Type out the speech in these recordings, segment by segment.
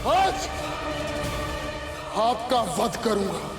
आज आपका वध करूंगा।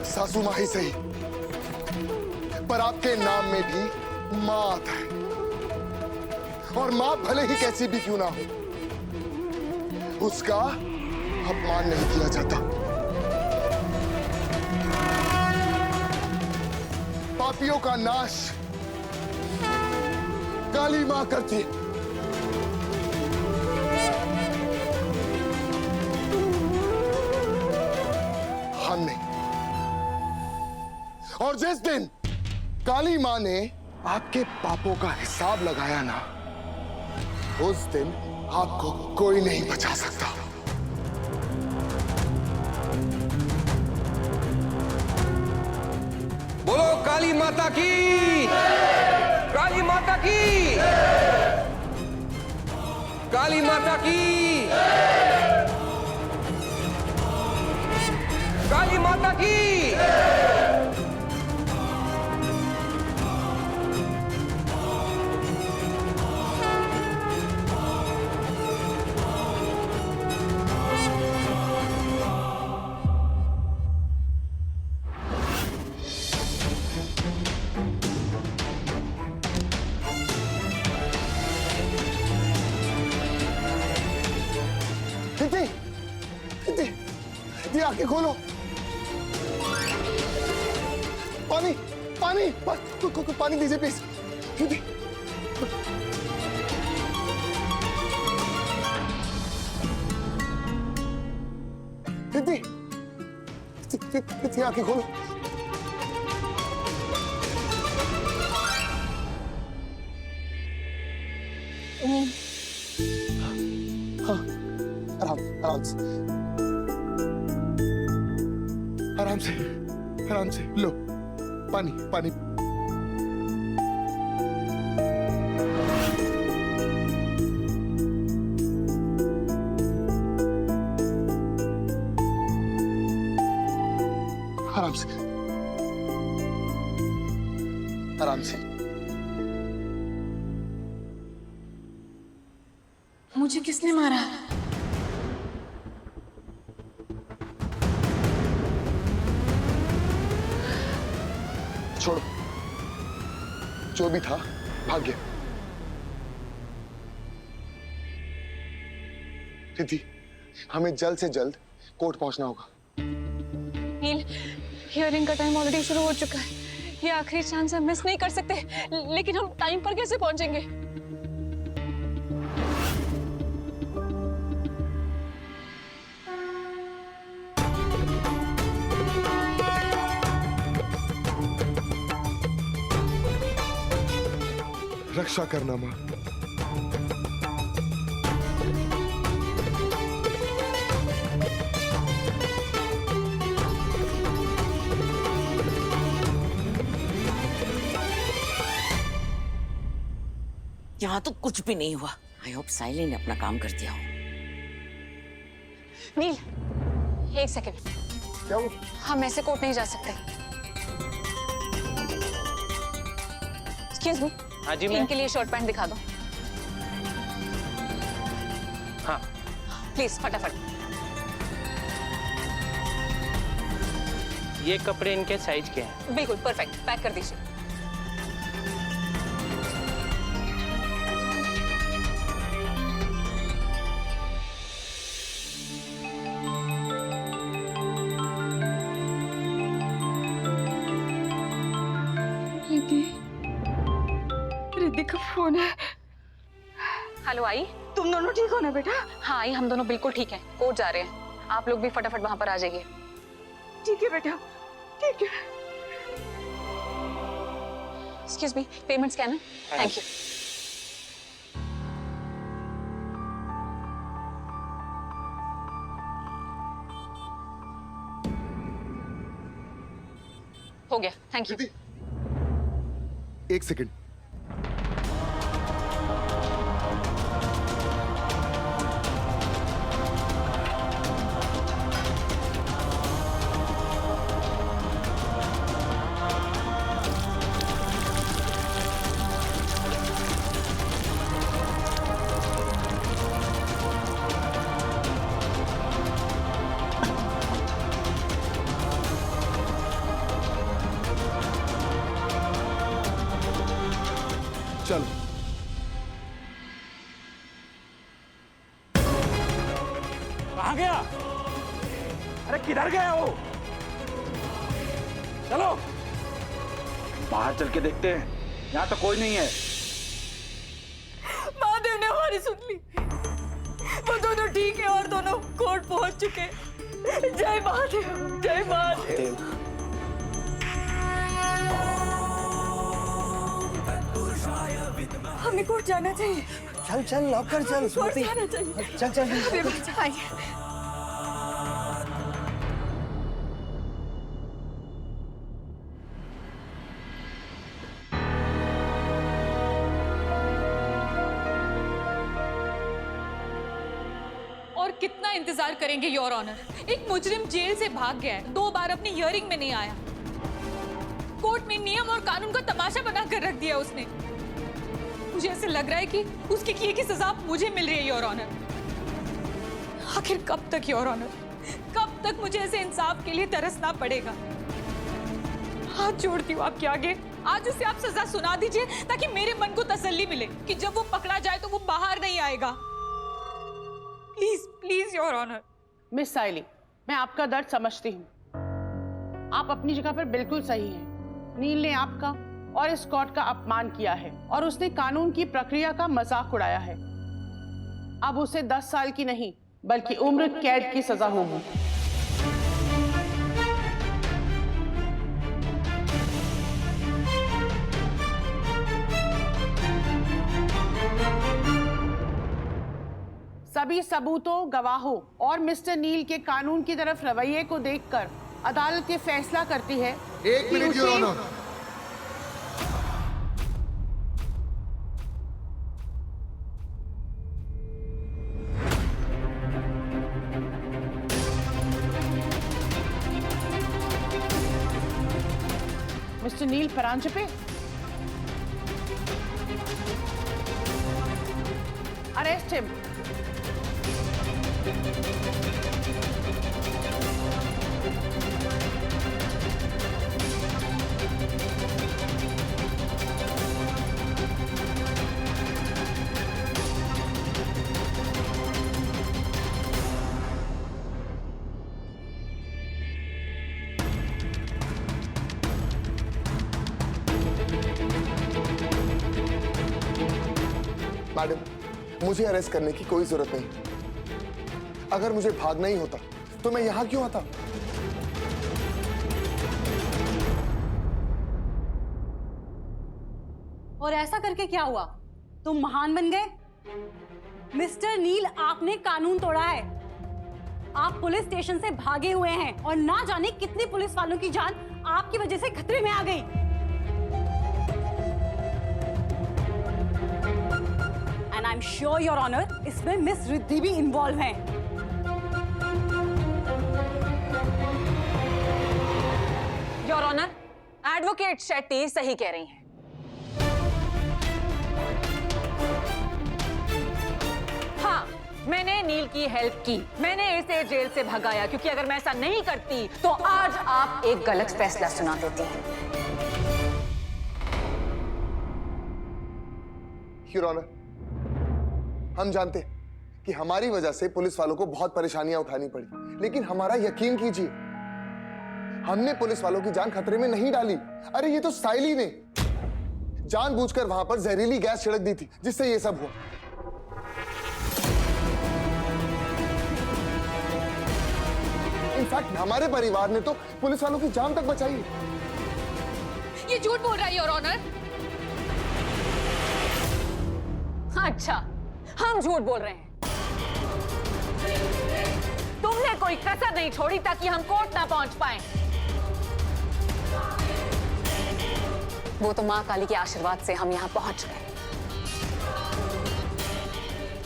सासू माँ ही सही, पर आपके नाम में भी माँ आता है, और माँ भले ही कैसी भी क्यों ना हो, उसका अपमान नहीं किया जाता। पापियों का नाश काली माँ करती है। हम नहीं। और जिस दिन काली माँ ने आपके पापों का हिसाब लगाया ना, उस दिन आपको कोई नहीं बचा सकता। बोलो काली माता की, काली माता की, काली माता की, काली माता की। दीदी आंखें खोलो। पानी पानी पानी दीजिए प्लीज। दीदी दीदी दीदी आंखें खोलो। हाँ आराम से आराम से आराम से लो पानी पानी। आराम से आराम से। मुझे किसने मारा? छोड़ो, जो भी था भाग गया। रिद्धि, हमें जल्द से जल्द कोर्ट पहुंचना होगा। नील, हियरिंग का टाइम ऑलरेडी शुरू हो चुका है। ये आखिरी चांस हम मिस नहीं कर सकते, लेकिन हम टाइम पर कैसे पहुंचेंगे? रक्षा करना मां। यहाँ तो कुछ भी नहीं हुआ। आई होप साइली ने अपना काम कर दिया हो। नील, एक सेकंड। क्या हुआ? हम ऐसे कोर्ट नहीं जा सकते। Excuse me. हाँ जी मैम। इनके लिए शॉर्ट पैंट दिखा दो। हाँ प्लीज फटाफट। ये कपड़े इनके साइज के हैं। बिल्कुल परफेक्ट, पैक कर दीजिए। फोन है। हेलो आई, तुम दोनों ठीक हो ना बेटा? हाँ आई, हम दोनों बिल्कुल ठीक हैं, कोर्ट जा रहे हैं। आप लोग भी फटाफट वहां पर आ जाइए। ठीक है बेटा, ठीक है। Excuse me, payment scanner. Thank you. हो गया, थैंक यू। दीदी, एक सेकंड। चलो। कहाँ गया? अरे किधर गया वो? चलो बाहर चल के देखते हैं, यहाँ तो कोई नहीं है। महादेव ने हमारी सुन ली, वो दोनों ठीक है और दोनों कोर्ट पहुंच चुके। जय महादेव, जय महादेव। हमें कोर्ट जाना चाहिए। चल चल लॉक कर, चल कोर्ट सुमति, जाना चाहिए। चल चल अरे बेटा, आइए। और कितना इंतजार करेंगे योर ऑनर? एक मुजरिम जेल से भाग गया है, 2 बार अपनी हियरिंग में नहीं आया, कोर्ट में नियम और कानून का तमाशा बना कर रख दिया उसने। मुझे ऐसे लग रहा है कि उसके किए की सजा मुझे मिल रही है योर ऑनर। आखिर कब तक योर ऑनर, कब तक मुझे ऐसे इंसाफ के लिए तरसना पड़ेगा? हाथ जोड़ती हूँ आपके आगे, आज उसे आप सजा सुना दीजिए ताकि मेरे मन को तसल्ली मिले कि जब वो पकड़ा जाए तो वो बाहर नहीं आएगा। Please please your honour. Miss Saili, मैं आपका दर्द समझती हूँ। आप अपनी जगह पर बिल्कुल सही हैं। नील ने आपका और इस कोर्ट का अपमान किया है और उसने कानून की प्रक्रिया का मजाक उड़ाया है। अब उसे 10 साल की नहीं बल्कि उम्र कैद की सजा होगी। सभी सबूतों, गवाहों और मिस्टर नील के कानून की तरफ रवैये को देखकर अदालत ये फैसला करती है। एक minute your honour. Mister Neel Paranjpe, arrest him. Madam, मुझे अरेस्ट करने की कोई जरूरत नहीं। अगर मुझे भागना ही होता तो मैं यहां क्यों आता? और ऐसा करके क्या हुआ? तुम महान बन गए? मिस्टर नील, आपने कानून तोड़ा है। आप पुलिस स्टेशन से भागे हुए हैं और ना जाने कितने पुलिस वालों की जान आपकी वजह से खतरे में आ गई। And I am sure your honour, इसमें मिस रिद्धि भी इन्वॉल्व हैं। योर ऑनर, एडवोकेट शेट्टी सही कह रही हैं। हाँ, मैंने नील की हेल्प की, मैंने इसे जेल से भगाया, क्योंकि अगर मैं ऐसा नहीं करती तो आज आप एक गलत फैसला सुना देती हैं। योर ऑनर, हम जानते हैं कि हमारी वजह से पुलिस वालों को बहुत परेशानियां उठानी पड़ी, लेकिन हमारा यकीन कीजिए, हमने पुलिस वालों की जान खतरे में नहीं डाली। अरे ये तो साइली ने जानबूझकर वहां पर जहरीली गैस छिड़क दी थी, जिससे ये सब हुआ। इनफैक्ट हमारे परिवार ने तो पुलिस वालों की जान तक बचाई है। ये झूठ बोल रहा है योर ऑनर। अच्छा, हम झूठ बोल रहे हैं। तुमने कोई कसर नहीं छोड़ी ताकि हम कोर्ट ना पहुंच पाए। वो तो मां काली के आशीर्वाद से हम यहां पहुंच गए,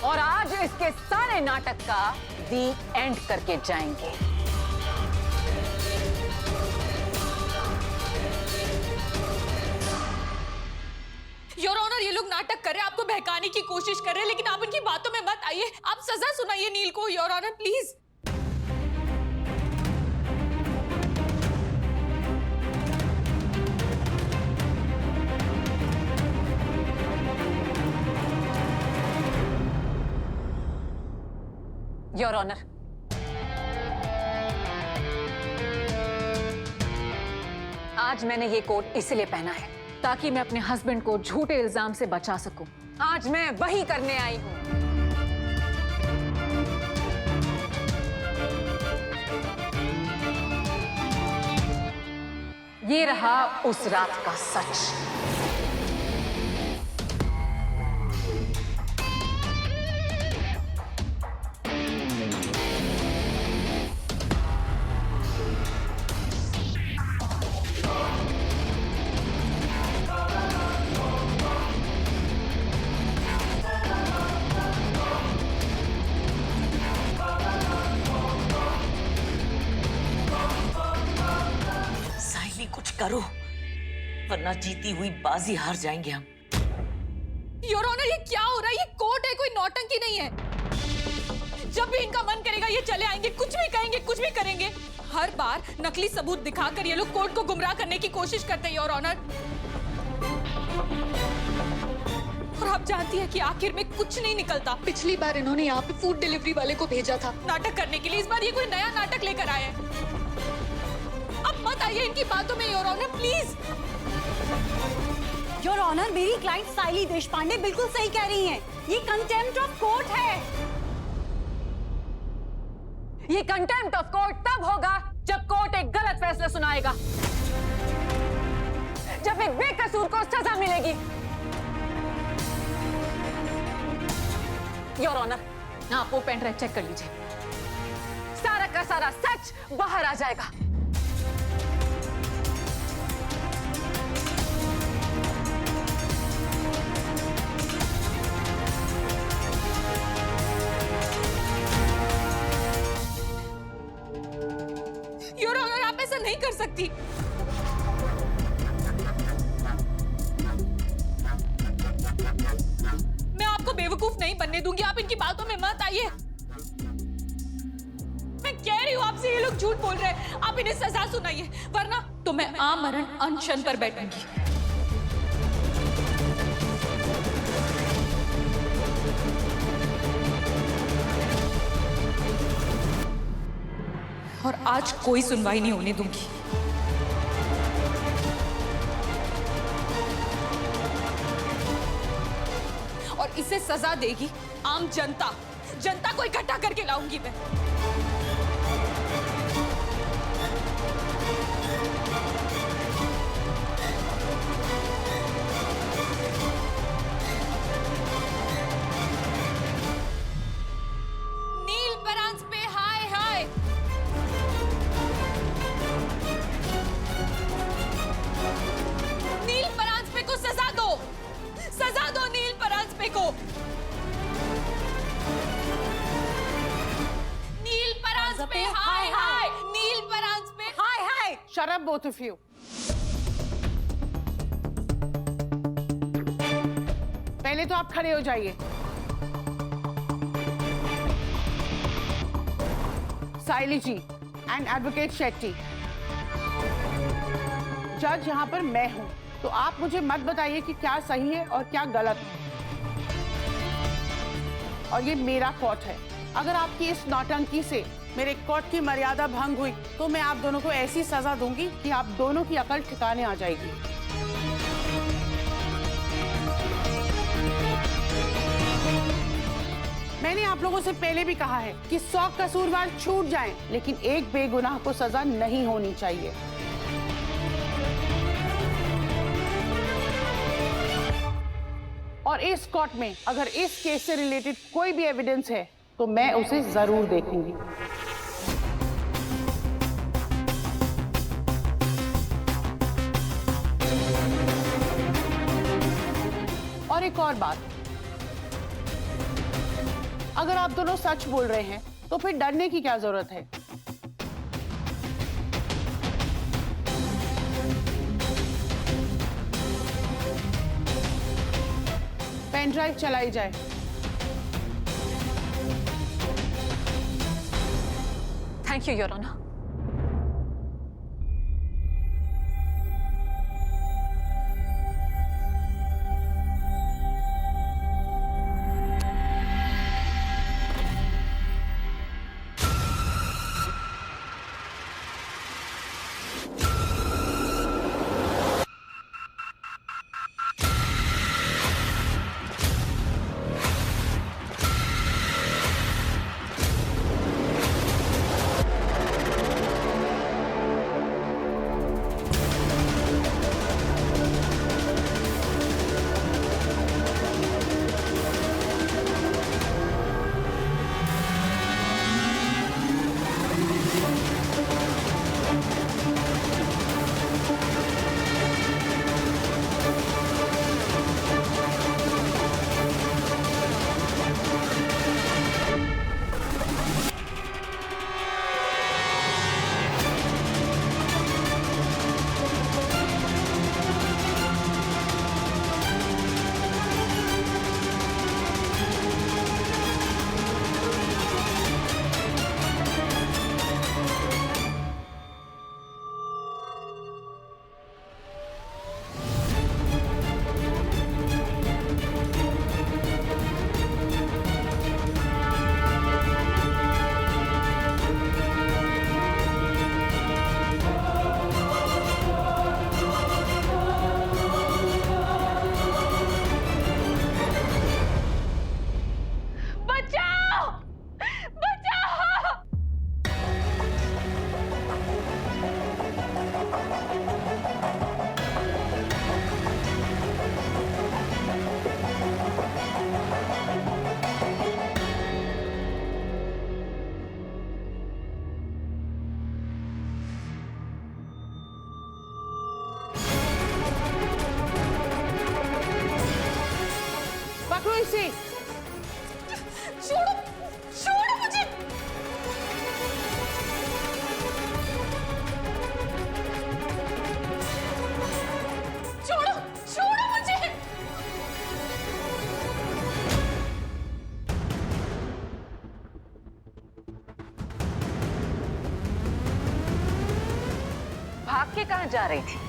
और आज इसके सारे नाटक का दी एंड करके जाएंगे। योर ऑनर, ये लोग नाटक कर रहे हैं, आपको बहकाने की कोशिश कर रहे हैं, लेकिन आप इनकी बातों में मत आइए। आप सजा सुनाइए नील को your honour, please. Your honour, आज मैंने ये कोट इसलिए पहना है ताकि मैं अपने हस्बैंड को झूठे इल्जाम से बचा सकूं। आज मैं वही करने आई हूं। ये रहा उस रात का सच। कुछ करो, वरना जीती हुई बाजी हार जाएंगे हम। योर ऑनर, ये क्या हो रहा है? ये कोर्ट है, कोई नौटंकी नहीं है। जब भी इनका मन करेगा ये चले आएंगे, कुछ भी कहेंगे, कुछ भी करेंगे। हर बार नकली सबूत दिखाकर ये लोग कोर्ट को गुमराह करने की कोशिश करते हैं योर ऑनर। और आप जानती है कि आखिर में कुछ नहीं निकलता। पिछली बार इन्होंने यहाँ पे फूड डिलीवरी वाले को भेजा था नाटक करने के लिए, इस बार ये कोई नया नाटक लेकर आए हैं। अब मत आइए इनकी बातों में your honour, please. Your honour, मेरी क्लाइंट साइली देशपांडे बिल्कुल सही कह रही हैं। ये कंटेम्प्ट ऑफ कोर्ट है। ये कंटेम्प्ट ऑफ कोर्ट तब होगा जब कोर्ट एक गलत फैसला सुनाएगा, जब एक बेकसूर को सजा मिलेगी। योर ऑनर, आप वो पेन ड्राइव चेक कर लीजिए, सारा का सारा सच बाहर आ जाएगा। योर ऑनर, आप ऐसा नहीं कर सकती। मैं आपको बेवकूफ नहीं बनने दूंगी, आप इनकी बातों में मत आइए। मैं कह रही हूँ आपसे, ये लोग झूठ बोल रहे हैं। आप इन्हें सजा सुनाइए, वरना तो मैं आमरण अनशन पर बैठूंगी। और आज कोई सुनवाई नहीं होने दूंगी। और इसे सजा देगी आम जनता। जनता को इकट्ठा करके लाऊंगी मैं। नील परांज पे हाय हाय। नील परांजपे को सजा दो नील परांजपे को। नील परांजपे हाय हाय। नील परांजपे हाय हाय। Shut up, both of you. पहले तो आप खड़े हो जाइए। साइली जी एंड एडवोकेट शेट्टी, जज यहाँ पर मैं हूँ, तो आप मुझे मत बताइए कि क्या सही है और क्या गलत है। और ये मेरा कोर्ट है। अगर आपकी इस नौटंकी से मेरे कोर्ट की मर्यादा भंग हुई तो मैं आप दोनों को ऐसी सजा दूंगी कि आप दोनों की अकल ठिकाने आ जाएगी। मैंने आप लोगों से पहले भी कहा है कि 100 कसूरवार छूट जाएं, लेकिन एक बेगुनाह को सजा नहीं होनी चाहिए। और इस कोर्ट में अगर इस केस से रिलेटेड कोई भी एविडेंस है तो मैं उसे जरूर देखूंगी। और एक और बात, अगर आप दोनों सच बोल रहे हैं तो फिर डरने की क्या जरूरत है? पेन ड्राइव चलाई जाए। Thank you your honour. इसे छोड़ो, छोड़ो मुझे। छोड़ो, छोड़ो मुझे। भाग के कहां जा रही थी?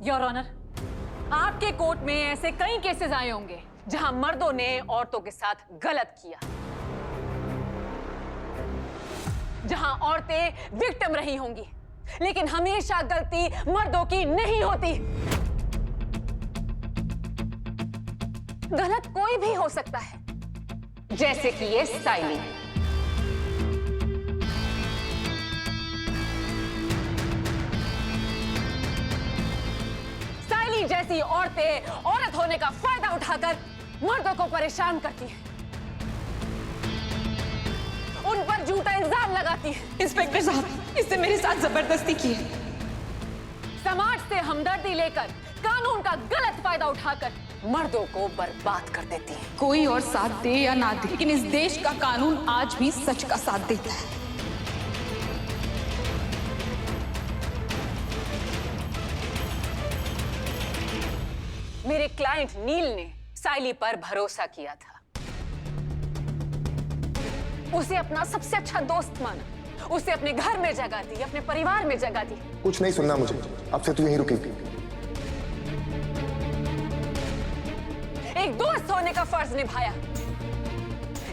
योर ऑनर, आपके कोर्ट में ऐसे कई केसेस आए होंगे जहां मर्दों ने औरतों के साथ गलत किया, जहां औरतें विक्टिम रही होंगी, लेकिन हमेशा गलती मर्दों की नहीं होती। गलत कोई भी हो सकता है, जैसे कि ये साइली। जैसी औरतें औरत होने का फायदा उठाकर मर्दों को परेशान करती हैं, उन पर झूठा इल्जाम लगाती है। इंस्पेक्टर साहब, इसने मेरे साथ जबरदस्ती की है। समाज से हमदर्दी लेकर कानून का गलत फायदा उठाकर मर्दों को बर्बाद कर देती है। कोई और साथ दे या ना दे, लेकिन इस देश का कानून आज भी सच का साथ देता है। मेरे क्लाइंट नील ने साइली पर भरोसा किया था, उसे अपना सबसे अच्छा दोस्त माना, उसे अपने घर में जगह दी, अपने परिवार में जगह दी। कुछ नहीं सुनना मुझे, अब से तू यहीं रुकेगी। एक दोस्त होने का फर्ज निभाया,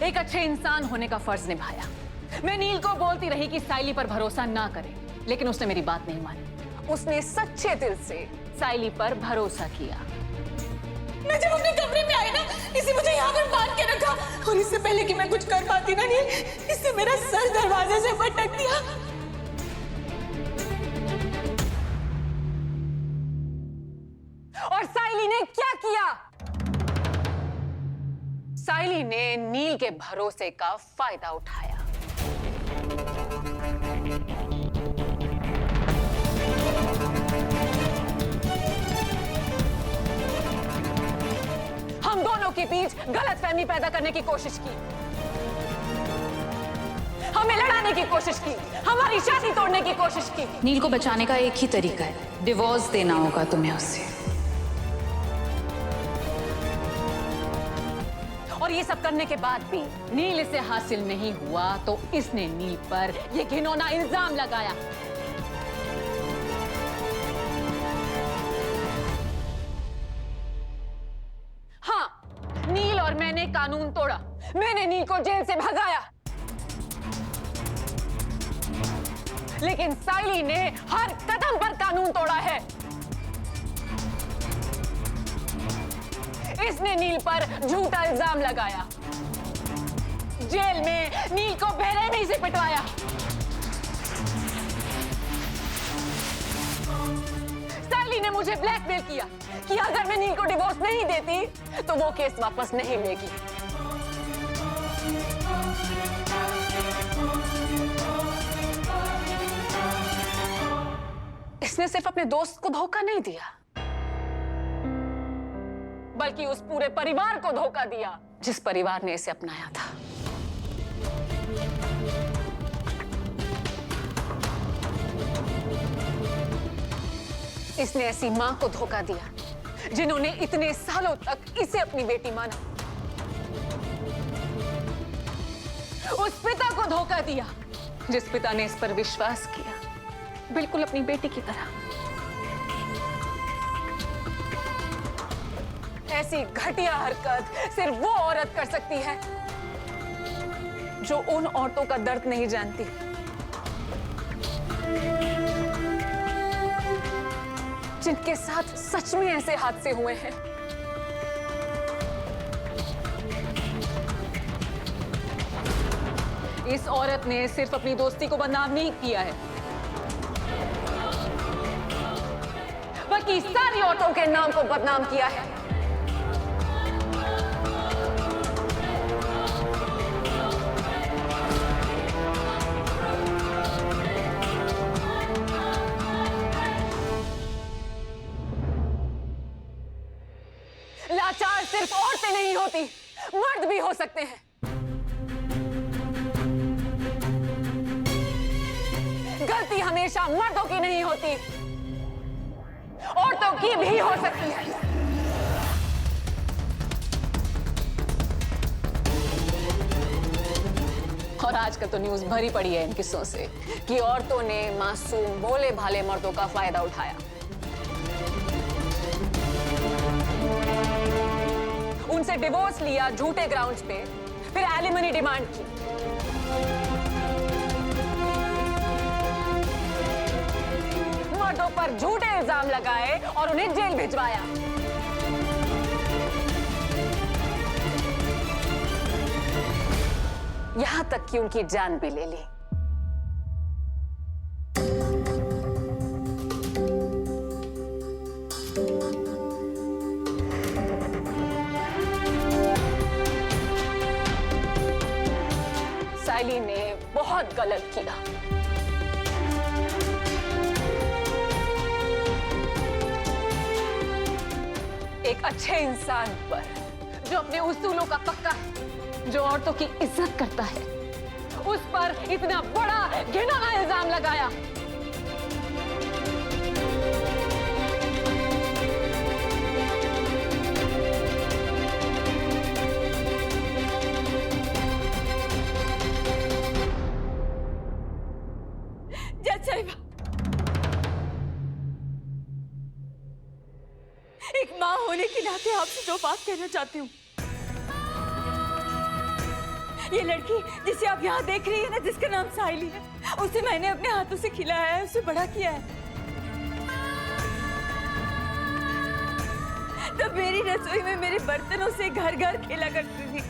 एक अच्छे इंसान होने का फर्ज निभाया। मैं नील को बोलती रही कि साइली पर भरोसा ना करे, लेकिन उसने मेरी बात नहीं मानी। उसने सच्चे दिल से साइली पर भरोसा किया। मैं जब अपने कमरे में आई ना, इसे मुझे यहाँ पर बांध के रखा, और इससे पहले कि मैं कुछ कर पाती ना नील, इससे मेरा सर दरवाजे से पटक दिया। और साइली ने क्या किया? साइली ने नील के भरोसे का फायदा उठाया। हम दोनों के बीच गलतफहमी पैदा करने की कोशिश की, हमें लड़ाने की कोशिश की, हमारी शादी तोड़ने की कोशिश की। नील को बचाने का एक ही तरीका है, डिवोर्स देना होगा तुम्हें उससे। और ये सब करने के बाद भी नील इसे हासिल नहीं हुआ तो इसने नील पर ये घिनौना इल्जाम लगाया। हाँ, नील और मैंने कानून तोड़ा, मैंने नील को जेल से भगाया, लेकिन साइली ने हर कदम पर कानून तोड़ा है। इसने नील पर झूठा इल्जाम लगाया, जेल में नील को बेरहमी से पिटवाया, साइली ने मुझे ब्लैकमेल किया कि अगर मैं नील को डिवोर्स नहीं देती तो वो केस वापस नहीं लेगी। इसने सिर्फ अपने दोस्त को धोखा नहीं दिया, बल्कि उस पूरे परिवार को धोखा दिया जिस परिवार ने इसे अपनाया था। इसने ऐसी मां को धोखा दिया जिन्होंने इतने सालों तक इसे अपनी बेटी माना। उस पिता को धोखा दिया जिस पिता ने इस पर विश्वास किया, बिल्कुल अपनी बेटी की तरह। ऐसी घटिया हरकत सिर्फ वो औरत कर सकती है जो उन औरतों का दर्द नहीं जानती, जिनके साथ सच में ऐसे हादसे हुए हैं। इस औरत ने सिर्फ अपनी दोस्ती को बदनाम नहीं किया है, बल्कि सारी औरतों के नाम को बदनाम किया है। लाचार सिर्फ औरतें नहीं होती, मर्द भी हो सकते हैं। गलती हमेशा मर्दों की नहीं होती, औरतों की भी हो सकती है। और आजकल तो न्यूज़ भरी पड़ी है इन किस्सों से कि औरतों ने मासूम भोले भाले मर्दों का फायदा उठाया, उनसे डिवोर्स लिया झूठे ग्राउंड्स पे, फिर एलिमनी डिमांड की। मर्दों पर झूठे इल्जाम लगाए और उन्हें जेल भिजवाया। यहां तक कि उनकी जान भी ले ली। साइली ने बहुत गलत किया। एक अच्छे इंसान पर, जो अपने उसूलों का पक्का है, जो औरतों की इज्जत करता है, उस पर इतना बड़ा घिनौना इल्जाम लगाया। एक माँ होने के नाते आपसे दो बात कहना चाहती हूँ। ये लड़की जिसे आप यहाँ देख रही है ना, जिसका नाम साइली है, उसे मैंने अपने हाथों से खिलाया है, उसे बड़ा किया है। तब मेरी रसोई में मेरे बर्तनों से घर घर खेला करती थी,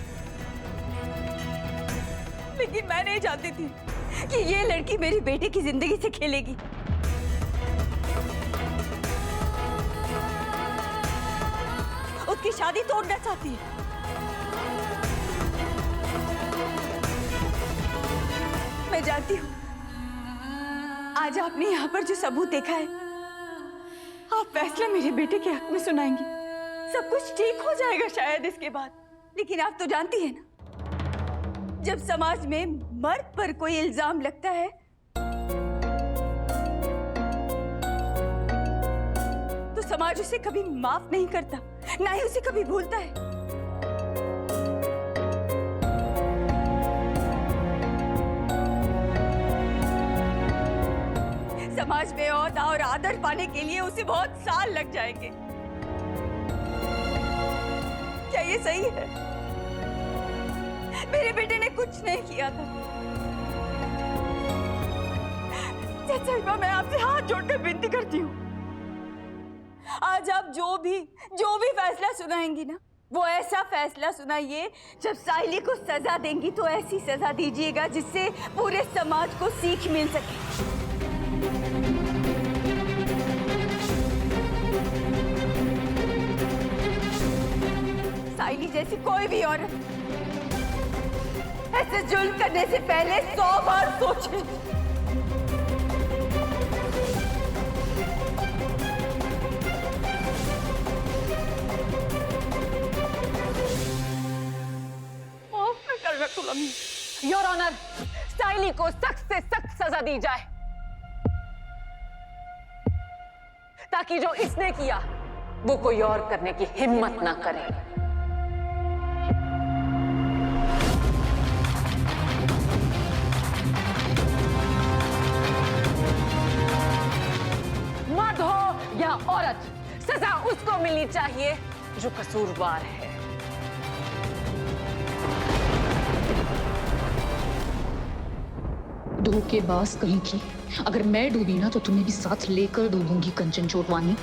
लेकिन मैं नहीं चाहती थी कि ये लड़की मेरी बेटे की जिंदगी से खेलेगी। उसकी शादी तोड़ना चाहती है। मैं जानती हूँ आज आपने यहाँ पर जो सबूत देखा है, आप फैसला मेरे बेटे के हक में सुनाएंगी। सब कुछ ठीक हो जाएगा शायद इसके बाद, लेकिन आप तो जानती हैं ना, जब समाज में मर्द पर कोई इल्जाम लगता है तो समाज उसे कभी माफ नहीं करता, ना ही उसे कभी भूलता है। समाज में औहदा और आदर पाने के लिए उसे बहुत साल लग जाएंगे। क्या ये सही है? मेरे बेटे ने कुछ नहीं किया था। सचमुच मैं आपसे हाथ जोड़कर विनती करती हूँ, आज आप जो भी फैसला सुनाएंगी ना, वो ऐसा फैसला सुनाइए जब साइली को सजा देंगी तो ऐसी सजा दीजिएगा जिससे पूरे समाज को सीख मिल सके। साइली जैसी कोई भी औरत ऐसे जुल्म करने से पहले 100 बार सोचे। योर ऑनर, साइली को सख्त से सख्त सजा दी जाए ताकि जो इसने किया वो कोई और करने की हिम्मत ना करे। मर्द हो या औरत, सजा उसको मिलनी चाहिए जो कसूरवार है। धोखेबाज कहीं की, अगर मैं डूबी ना तो तुम्हें भी साथ लेकर डूबूंगी कंचन चोटवानी।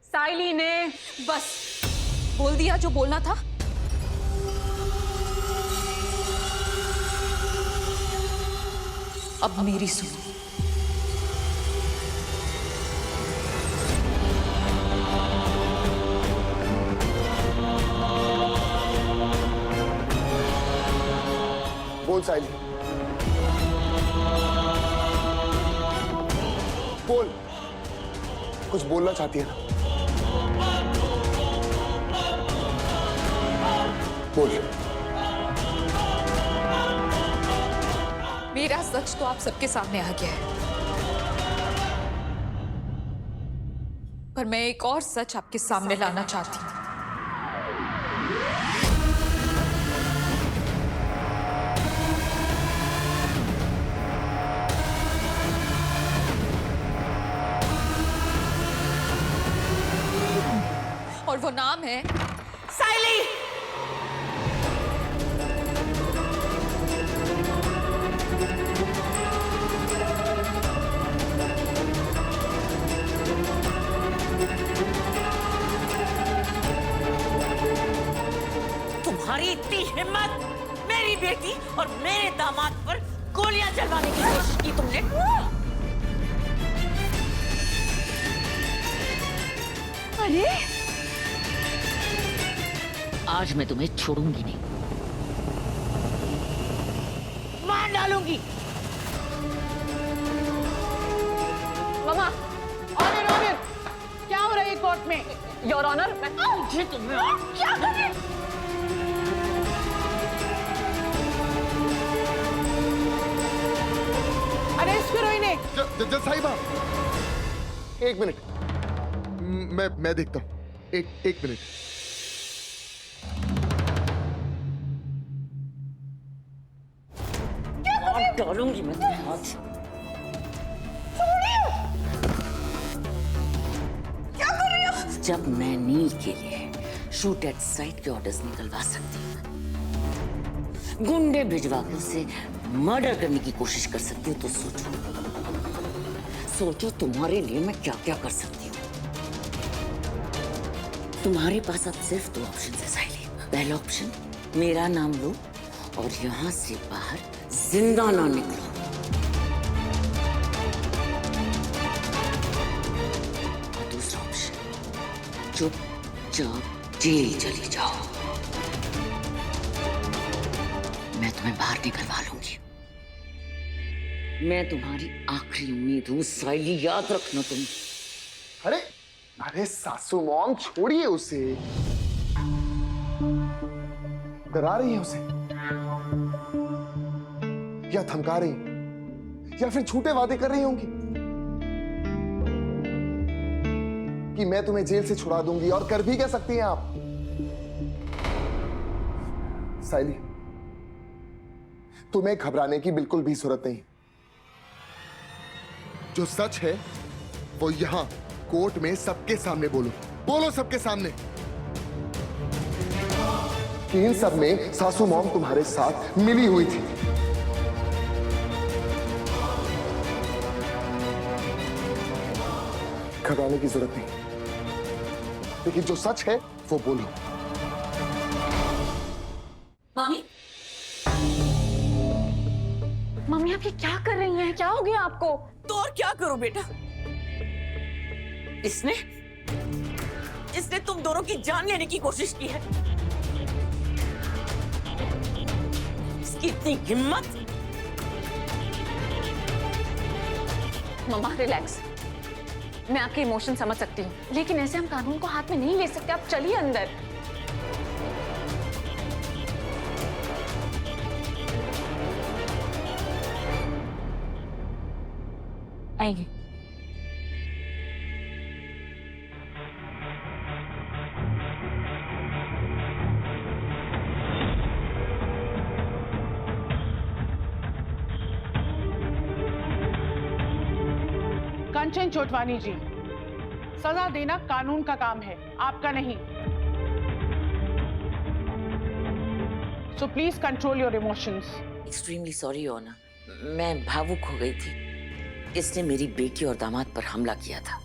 साइली ने बस बोल दिया जो बोलना था। अब मेरी सुनो। बोल साइली, बोल, कुछ बोलना चाहती है ना? बोल। मेरा सच तो आप सबके सामने आ गया है, पर मैं एक और सच आपके सामने लाना चाहती हूँ। और वो नाम है साइली। तुम्हारी इतनी हिम्मत, मेरी बेटी और मेरे दामाद पर गोलियां चलवाने की कोशिश की तुमने। अरे आज मैं तुम्हें छोड़ूंगी नहीं, मार डालूंगी। मामा। ऑनर ऑनर, क्या हो रहा है कोर्ट में? योर ऑनर, मुझे तुम्हें क्या करे? अरेस्ट करो इन्हें। जज साहिबा, एक मिनट, मैं देखता हूँ। एक मिनट। डालूंगी मैं तुम्हें हाथ। जब मैं नील के लिए शूट एट साइट के ऑर्डर्स निकलवा सकती हूँ, गुंडे भिजवा कर उसे मर्डर करने की कोशिश कर सकती हूँ, तो सोचो तुम्हारे लिए मैं क्या क्या कर सकती हूँ। तुम्हारे पास अब सिर्फ दो ऑप्शन है साइली। पहला ऑप्शन, मेरा नाम लो और यहाँ से बाहर जिंदा ना निकलो। दूसरा ऑप्शन, चुपचाप जेल चली जाओ, मैं तुम्हें बाहर निकलवा लूंगी। मैं तुम्हारी आखिरी उम्मीद हूं साइली, याद रखना तुम। अरे अरे सासू मॉम, छोड़िए उसे। डरा रही है उसे, या धमका रही, या फिर झूठे वादे कर रही होंगी कि मैं तुम्हें जेल से छुड़ा दूंगी। और कर भी क्या सकती हैं आप साइली? तुम्हें घबराने की बिल्कुल भी जरूरत नहीं। जो सच है वो यहां कोर्ट में सबके सामने बोलो, बोलो सबके सामने कि इन सब में सासू मॉम तुम्हारे साथ मिली हुई थी। घबराने की जरूरत नहीं, लेकिन जो सच है वो बोलो। मम्मी, मम्मी आप ये क्या कर रही हैं? क्या हो गया आपको? तो और क्या करूं बेटा? इसने तुम दोनों की जान लेने की कोशिश की है। इसकी इतनी हिम्मत। मम्मा रिलैक्स, मैं आपके इमोशन समझ सकती हूँ, लेकिन ऐसे हम कानून को हाथ में नहीं ले सकते। आप चलिए अंदर। आइए। कंचन चोटवानी जी, सजा देना कानून का काम है, आपका नहीं। So please control your emotions. Extremely sorry honour, मैं भावुक हो गई थी। इसने मेरी बेटी और दामाद पर हमला किया था।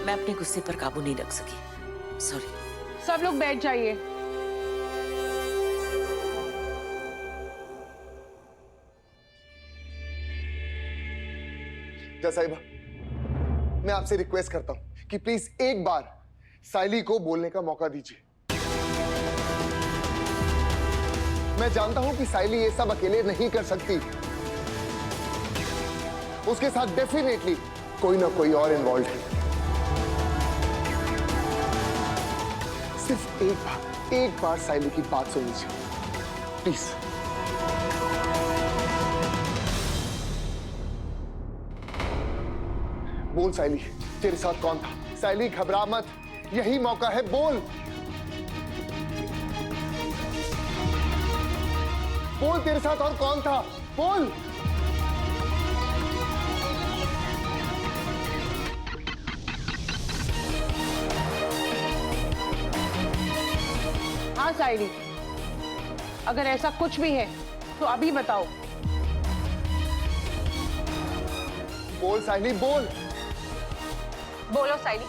मैं अपने गुस्से पर काबू नहीं रख सकी, सॉरी। सब लोग बैठ जाइए। जय साहिबा, मैं आपसे रिक्वेस्ट करता हूं कि प्लीज एक बार साइली को बोलने का मौका दीजिए। मैं जानता हूं कि साइली ये सब अकेले नहीं कर सकती, उसके साथ डेफिनेटली कोई ना कोई और इन्वॉल्व है। सिर्फ एक बार साइली की बात सुन लीजिए प्लीज। बोल साइली, तेरे साथ कौन था? साइली घबरा मत, यही मौका है, बोल। बोल तेरे साथ और कौन था, बोल। हाँ साइली, अगर ऐसा कुछ भी है तो अभी बताओ। बोल साइली, बोल। बोलो साइली।